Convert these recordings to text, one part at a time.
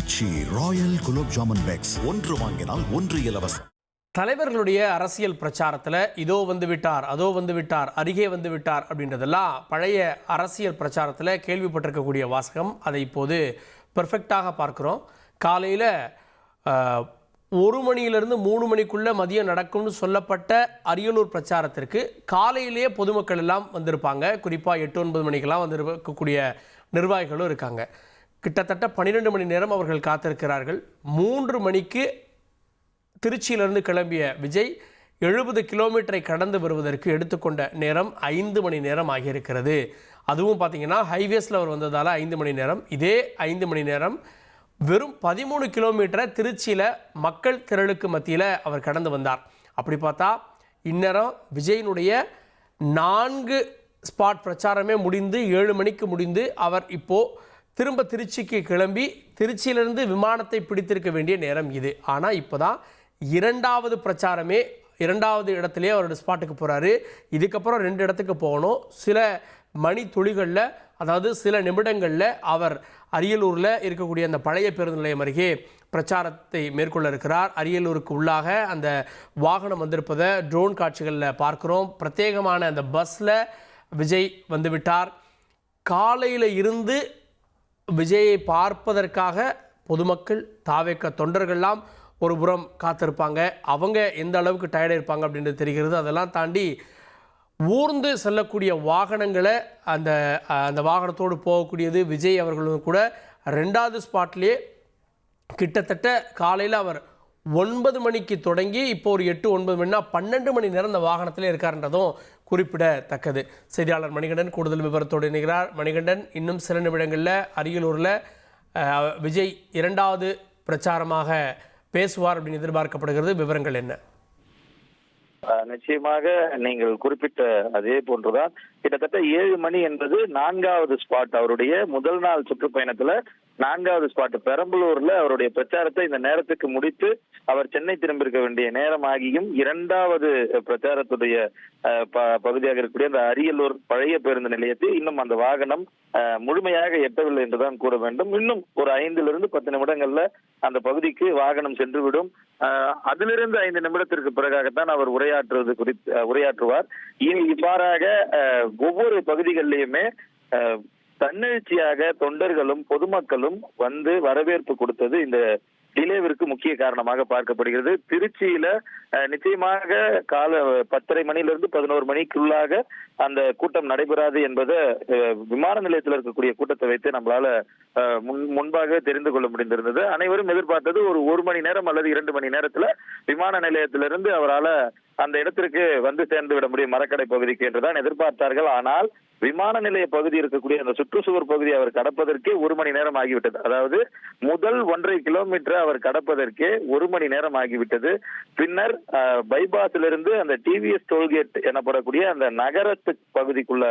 ஆச்சி Royal gulab jamun packs ஒன்று வாங்கினால் ஒன்று இலவசம். தலைவர்களுடைய அரசியல் பிரச்சாரத்தில் இதோ வந்து விட்டார், அதோ வந்து விட்டார், அருகே வந்து விட்டார் அப்படின்றதெல்லாம் பழைய அரசியல் பிரச்சாரத்தில் கேள்விப்பட்டிருக்கக்கூடிய வாசகம். அதை இப்போது பெர்ஃபெக்டாக பார்க்குறோம். காலையில் 1 மணியிலிருந்து 3 மணிக்குள்ளே மதியம் நடக்கும்னு சொல்லப்பட்ட அரியலூர் பிரச்சாரத்திற்கு காலையிலேயே பொதுமக்கள் எல்லாம் வந்திருப்பாங்க. குறிப்பாக 8-9 மணிக்கெல்லாம் வந்திருக்கக்கூடிய நிர்வாகிகளும் இருக்காங்க. கிட்டத்தட்ட 12 மணி நேரம் அவர்கள் காத்திருக்கிறார்கள். 3 மணிக்கு திருச்சியிலிருந்து கிளம்பிய விஜய் 70 கிலோமீட்டரை கடந்து வருவதற்கு எடுத்துக்கொண்ட நேரம் 5 மணி நேரம் ஆகியிருக்கிறது. அதுவும் பார்த்திங்கன்னா ஹைவேஸில் அவர் வந்ததால் 5 மணி நேரம். இதே 5 மணி நேரம் வெறும் 13 கிலோமீட்டரை திருச்சியில் மக்கள் திரளுக்கு மத்தியில் அவர் கடந்து வந்தார். அப்படி பார்த்தா இந்நேரம் விஜயினுடைய 4 ஸ்பாட் பிரச்சாரமே முடிந்து 7 மணிக்கு முடிந்து அவர் இப்போது திரும்ப திருச்சிக்கு கிளம்பி திருச்சியிலிருந்து விமானத்தை பிடித்திருக்க வேண்டிய நேரம் இது. ஆனால் இப்போ தான் 2வது பிரச்சாரமே 2வது இடத்துலையே அவரோட ஸ்பாட்டுக்கு போகிறாரு. இதுக்கப்புறம் 2 இடத்துக்கு போகணும். சில மணி துளிகளில், அதாவது சில நிமிடங்களில் அவர் அரியலூரில் இருக்கக்கூடிய அந்த பழைய பேருந்து நிலையம் அருகே பிரச்சாரத்தை மேற்கொள்ள இருக்கிறார். அரியலூருக்கு உள்ளாக அந்த வாகனம் வந்திருப்பதை ட்ரோன் காட்சிகளில் பார்க்குறோம். பிரத்யேகமான அந்த பஸ்ஸில் விஜய் வந்துவிட்டார். காலையில் இருந்து விஜயை பார்ப்பதற்காக பொதுமக்கள், தாவேக்க தொண்டர்கள்லாம் ஒரு புறம் காத்திருப்பாங்க. அவங்க எந்த அளவுக்கு டயர்டாக இருப்பாங்க அப்படின்றது தெரிகிறது. அதெல்லாம் தாண்டி ஊர்ந்து செல்லக்கூடிய வாகனங்களை அந்த வாகனத்தோடு போகக்கூடியது விஜய் அவர்களும் கூட 2வது ஸ்பாட்லேயே கிட்டத்தட்ட காலையில் அவர் 9 மணிக்கு தொடங்கி இப்போ ஒரு 8-9 மணினா 12 மணி நேரம் அந்த வாகனத்திலே இருக்காருன்றதும் குறிப்பிடத்தக்கது. செய்தியாளர் மணிகண்டன் கூடுதல் விவரத்தோடு இணைகிறார். மணிகண்டன், இன்னும் சில நிமிடங்களில் அரியலூரில் விஜய் 2வது பிரச்சாரமாக பேசுவார் அப்படின்னு எதிர்பார்க்கப்படுகிறது. விவரங்கள் என்ன? நிச்சயமாக நீங்கள் குறிப்பிட்ட அதே போன்றுதான். கிட்டத்தட்ட 7 மணி என்பது 4வது ஸ்பாட். அவருடைய முதல் நாள் சுற்றுப்பயணத்துல 4வது ஸ்பாட் பெரம்பலூர்ல அவருடைய பிரச்சாரத்தை இந்த நேரத்துக்கு முடித்து அவர் சென்னை திரும்பியிருக்க வேண்டிய நேரம் ஆகியும் 2வது பிரச்சாரத்துடைய பகுதியாக இருக்கக்கூடிய அந்த அரியலூர் பழைய பேருந்து நிலையத்தை இன்னும் அந்த வாகனம் முழுமையாக எட்டவில்லை என்றுதான் கூற வேண்டும். இன்னும் ஒரு 5 to 10 நிமிடங்கள்ல அந்த பகுதிக்கு வாகனம் சென்றுவிடும். அதிலிருந்து 5 நிமிடத்திற்கு பிறகாகத்தான் அவர் உரையாற்றுவார். இவ்வாறாக ஒவ்வொரு பகுதிகளிலுமே தன்னெழுச்சியாக தொண்டர்களும் பொதுமக்களும் வந்து வரவேற்பு கொடுத்தது இந்த டிலேவிற்கு முக்கிய காரணமாக பார்க்கப்படுகிறது. திருச்சியில நிச்சயமாக கால 10:30 மணியிலிருந்து 11 மணிக்குள்ளாக அந்த கூட்டம் நடைபெறாது என்பதை விமான நிலையத்தில் இருக்கக்கூடிய கூட்டத்தை வைத்து நம்மளால முன்பாக தெரிந்து கொள்ள முடிந்திருந்தது. அனைவரும் எதிர்பார்த்தது ஒரு 1 மணி நேரம் அல்லது 2 மணி நேரத்துல விமான நிலையத்திலிருந்து அவரால் அந்த இடத்திற்கு வந்து சேர்ந்து விட முடியும், மரக்கடை பகுதிக்கு என்றுதான் எதிர்பார்த்தார்கள். ஆனால் விமான நிலைய பகுதி இருக்கக்கூடிய அந்த சுற்றுச்சுவர் பகுதி அவர் கடப்பதற்கே 1 மணி நேரம் ஆகிவிட்டது. அதாவது முதல் 1.5 கிலோமீட்டர் அவர் கடப்பதற்கே 1 மணி நேரம் ஆகிவிட்டது. பின்னர் பைபாஸிலிருந்து அந்த டிவிஎஸ் டோல்கேட் எனப்படக்கூடிய அந்த நகரத்து பகுதிக்குள்ள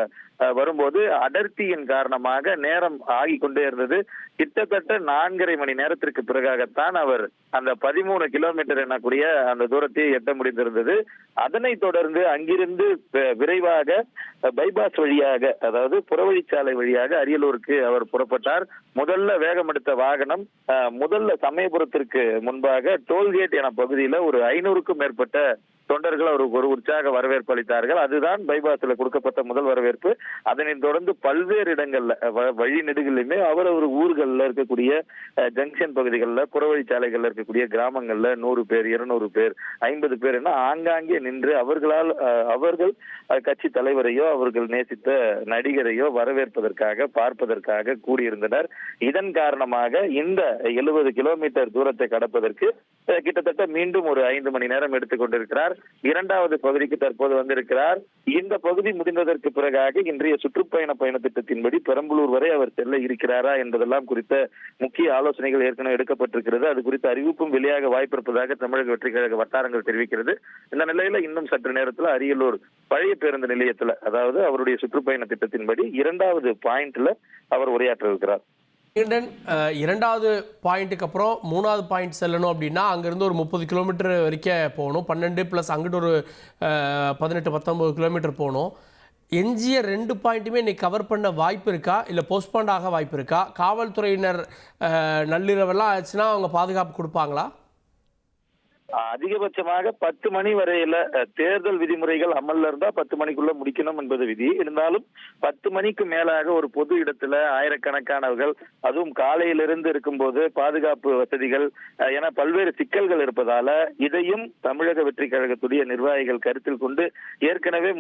வரும்போது அடர்த்தியின் காரணமாக நேரம் ஆகி கொண்டே இருந்தது. கிட்டத்தட்ட 4.5 மணி நேரத்திற்கு பிறகாகத்தான் அவர் அந்த 13 கிலோமீட்டர் எனக்கூடிய அந்த தூரத்தை எட்ட முடிந்திருந்தது. அதனைத் தொடர்ந்து அங்கிருந்து விரைவாக பைபாஸ் வழியாக, அதாவது புறவழிச்சாலை வழியாக அரியலூருக்கு அவர் புறப்பட்டார். முதல்ல வேகம் எடுத்த வாகனம் முதல்ல சமயபுரத்திற்கு முன்பாக டோல்கேட் என பகுதியில ஒரு 500க்கும் மேற்பட்ட தொண்டர்கள் அவருக்கு ஒரு உற்சாக வரவேற்பு அளித்தார்கள். அதுதான் பைபாஸ்ல கொடுக்கப்பட்ட முதல் வரவேற்பு. அதனைத் தொடர்ந்து பல்வேறு இடங்கள்ல வழி நெடுகளிலுமே அவரவர் ஊர்கள்ல இருக்கக்கூடிய ஜங்ஷன் பகுதிகளில், புறவழிச்சாலைகள்ல இருக்கக்கூடிய கிராமங்கள்ல 100 பேர், 200 பேர், 50 பேர் என ஆங்காங்கே நின்று அவர்கள் கட்சி தலைவரையோ அவர்கள் நேசித்த நடிகரையோ வரவேற்பதற்காக பார்ப்பதற்காக கூடியிருந்தனர். இதன் காரணமாக இந்த 70 கிலோமீட்டர் தூரத்தை கடப்பதற்கு கிட்டத்தட்ட மீண்டும் ஒரு 5 மணி நேரம் எடுத்துக்கொண்டிருக்கிறார். 2வது பகுதிக்கு தற்போது வந்திருக்கிறார். இந்த பகுதி முடிந்ததற்கு பிறகாக இன்றைய சுற்றுப்பயண திட்டத்தின்படி பெரம்பலூர் வரை அவர் செல்ல இருக்கிறாரா என்பதெல்லாம் குறித்த முக்கிய ஆலோசனைகள் ஏற்கனவே எடுக்கப்பட்டிருக்கிறது. அது குறித்த அறிவிப்பும் வெளியாக வாய்ப்பிருப்பதாக தமிழக வெற்றிக் கழக வட்டாரங்கள் தெரிவிக்கிறது. இந்த நிலையில இன்னும் சற்று நேரத்தில் அரியலூர் பழைய பேருந்து நிலையத்தில், அதாவது அவருடைய சுற்றுப்பயண திட்டத்தின்படி 2வது பாயிண்ட்ல அவர் உரையாற்ற இருக்கிறார். 2வது பாயிண்ட்டுக்கு அப்புறம் 3வது பாயிண்ட் செல்லணும் அப்படின்னா அங்கேருந்து ஒரு 30 கிலோமீட்டர் வரைக்கும் போகணும். 12 + அங்கிட்டு ஒரு 18-19 கிலோமீட்டர் போகணும். எஞ்சிய 2 பாயிண்ட்டுமே இன்னைக்கு கவர் பண்ண வாய்ப்பு இருக்கா, இல்லை போஸ்ட்பாண்ட் ஆக வாய்ப்பு இருக்கா? காவல்துறையினர் நள்ளிரவெல்லாம் ஆச்சுன்னா அவங்க பாதுகாப்பு கொடுப்பாங்களா? அதிகபட்சமாக 10 மணி வரையில தேர்தல் விதிமுறைகள் அமல்ல இருந்தா 10 மணிக்குள்ள முடிக்கணும் என்பது விதி. இருந்தாலும் 10 மணிக்கு மேலாக ஒரு பொது இடத்துல ஆயிரக்கணக்கானவர்கள், அதுவும் காலையிலிருந்து இருக்கும்போது பாதுகாப்பு வசதிகள் என பல்வேறு சிக்கல்கள் இருப்பதால இதையும் தமிழக வெற்றி கழகத்துடைய நிர்வாகிகள் கருத்தில் கொண்டு ஏற்கனவே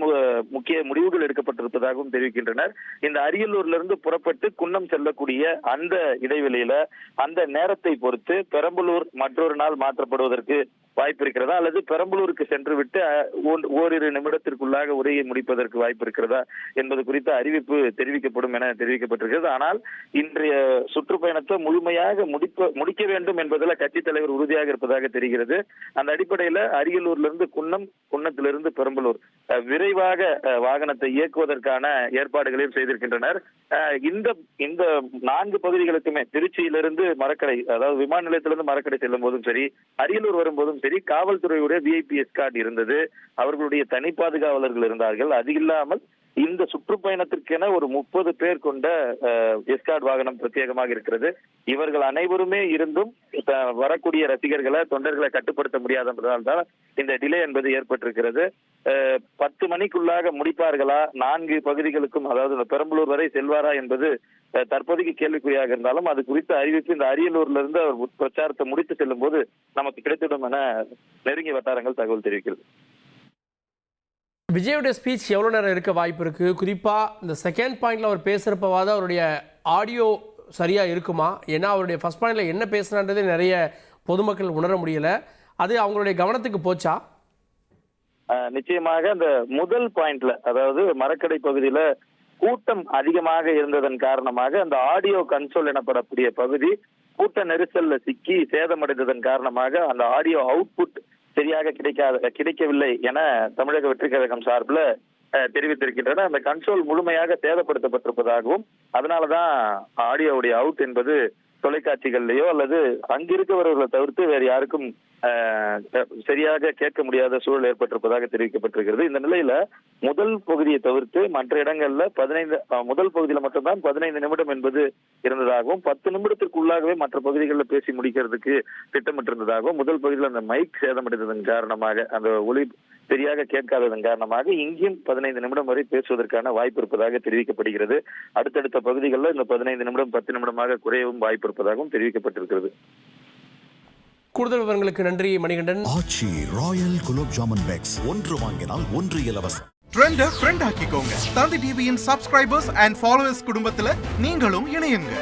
முக்கிய முடிவுகள் எடுக்கப்பட்டிருப்பதாகவும் தெரிவிக்கின்றனர். இந்த அரியலூர்ல இருந்து புறப்பட்டு குன்னம் செல்லக்கூடிய அந்த இடைவெளியில அந்த நேரத்தை பொறுத்து பெரம்பலூர் மற்றொரு நாள் மாற்றப்படுவதற்கு வாய்ப்பு இருக்கிறதா, அல்லது பெரம்பலூருக்கு சென்று விட்டு ஓரிரு நிமிடத்திற்குள்ளாக உரையை முடிப்பதற்கு வாய்ப்பு இருக்கிறதா என்பது குறித்த அறிவிப்பு தெரிவிக்கப்படும் என தெரிவிக்கப்பட்டிருக்கிறது. ஆனால் இன்றைய சுற்றுப்பயணத்தை முழுமையாக முடிக்க வேண்டும் என்பதில் கட்சித் தலைவர் உறுதியாக இருப்பதாக தெரிகிறது. அந்த அடிப்படையில் அரியலூர்ல இருந்து குன்னத்திலிருந்து பெரம்பலூர் விரைவாக வாகனத்தை இயக்குவதற்கான ஏற்பாடுகளையும் செய்திருக்கின்றனர். இந்த 4 பகுதிகளுக்குமே திருச்சியிலிருந்து மரக்கடை, அதாவது விமான நிலையத்திலிருந்து மரக்கடை செல்லும் போதும் சரி, அரியலூர் வரும்போதும் சரி, காவல்துறையுடைய விஐபி எஸ்கார்ட் இருந்தது, அவர்களுடைய தனி பாதுகாவலர்கள் இருந்தார்கள். அது இல்லாமல் இந்த சுற்றுப்பயணத்திற்கென ஒரு 30 பேர் கொண்ட எஸ்கார்ட் வாகனம் பிரத்யேகமாக இருக்கிறது. இவர்கள் அனைவருமே இருந்தும் வரக்கூடிய ரசிகர்களை, தொண்டர்களை கட்டுப்படுத்த முடியாததால் தான் இந்த டிலே என்பது ஏற்பட்டிருக்கிறது. 10 மணிக்குள்ளாக முடிப்பார்களா, 4 பகுதிகளுக்கும், அதாவது இந்த பெரம்பலூர் வரை செல்வாரா என்பது தற்போதைக்கு கேள்விக்குறியாக இருந்தாலும் அது குறித்த அறிவிப்பு இந்த அரியலூர்ல இருந்து அவர் பிரச்சாரத்தை முடித்து செல்லும் போது நமக்கு கிடைத்திடும் என நெருங்கிய வட்டாரங்கள் தகவல் தெரிவிக்கிறது. விஜயோடைய ஸ்பீச் எவ்வளோ நேரம் இருக்க வாய்ப்பு இருக்குது? குறிப்பாக இந்த செகண்ட் பாயிண்டில் அவர் பேசுகிறப்பவாத அவருடைய ஆடியோ சரியாக இருக்குமா? ஏன்னா அவருடைய ஃபர்ஸ்ட் பாயிண்டில் என்ன பேசுனான்றதே நிறைய பொதுமக்கள் உணர முடியலை. அது அவங்களுடைய கவனத்துக்கு போச்சா? நிச்சயமாக அந்த முதல் பாயிண்ட்ல, அதாவது மரக்கடை பகுதியில கூட்டம் அதிகமாக இருந்ததன் காரணமாக அந்த ஆடியோ கன்சோல் எனப்படக்கூடிய பகுதி கூட்ட நெரிசல்ல சிக்கி சேதமடைந்ததன் காரணமாக அந்த ஆடியோ அவுட்புட் சரியாக கிடைக்கவில்லை என தமிழக வெற்றி கழகம் சார்பில் தெரிவித்திருக்கின்றனர். அந்த கன்சோல் முழுமையாக சேதப்படுத்தப்பட்டிருப்பதாகவும் அதனாலதான் ஆடியோவுடைய அவுட் என்பது தொலைக்காட்சிகள்லயோ அல்லது அங்கிருக்கவர்களை தவிர்த்து வேறு யாருக்கும் சரியாக கேட்க முடியாத சூழல் ஏற்பட்டிருப்பதாக தெரிவிக்கப்பட்டிருக்கிறது. இந்த நிலையில முதல் பகுதியை தவிர்த்து மற்ற இடங்கள்ல முதல் பகுதியில மட்டும்தான் 15 நிமிடம் என்பது இருந்ததாகவும் 10 நிமிடத்திற்குள்ளாகவே மற்ற பகுதிகளில் பேசி முடிக்கிறதுக்கு திட்டமிட்டிருந்ததாகவும், முதல் பகுதியில் அந்த மைக் சேதமடைந்ததன் காரணமாக, அந்த ஒலி சரியாக கேட்காததன் காரணமாக இங்கேயும் 15 நிமிடம் வரை பேசுவதற்கான வாய்ப்பு இருப்பதாக தெரிவிக்கப்படுகிறது. அடுத்தடுத்த பகுதிகளில் இந்த 15 நிமிடம் 10 நிமிடமாக குறையவும் வாய்ப்பு இருப்பதாகவும் தெரிவிக்கப்பட்டிருக்கிறது. கூடுதல் விவரங்களுக்கு நன்றி மணிகண்டன். ஆச்சி ராயல் குலோப் ஜாமுன் பேக்ஸ், 1 வாங்கினால் 1 இலவசம். ட்ரெண்ட ஃப்ரெண்ட் ஆக்கிக்கோங்க. தந்தி டிவியின் சப்ஸ்கிரைபர்ஸ் அண்ட் ஃபாலோவர்ஸ் குடும்பத்துல நீங்களும் இணையுங்க.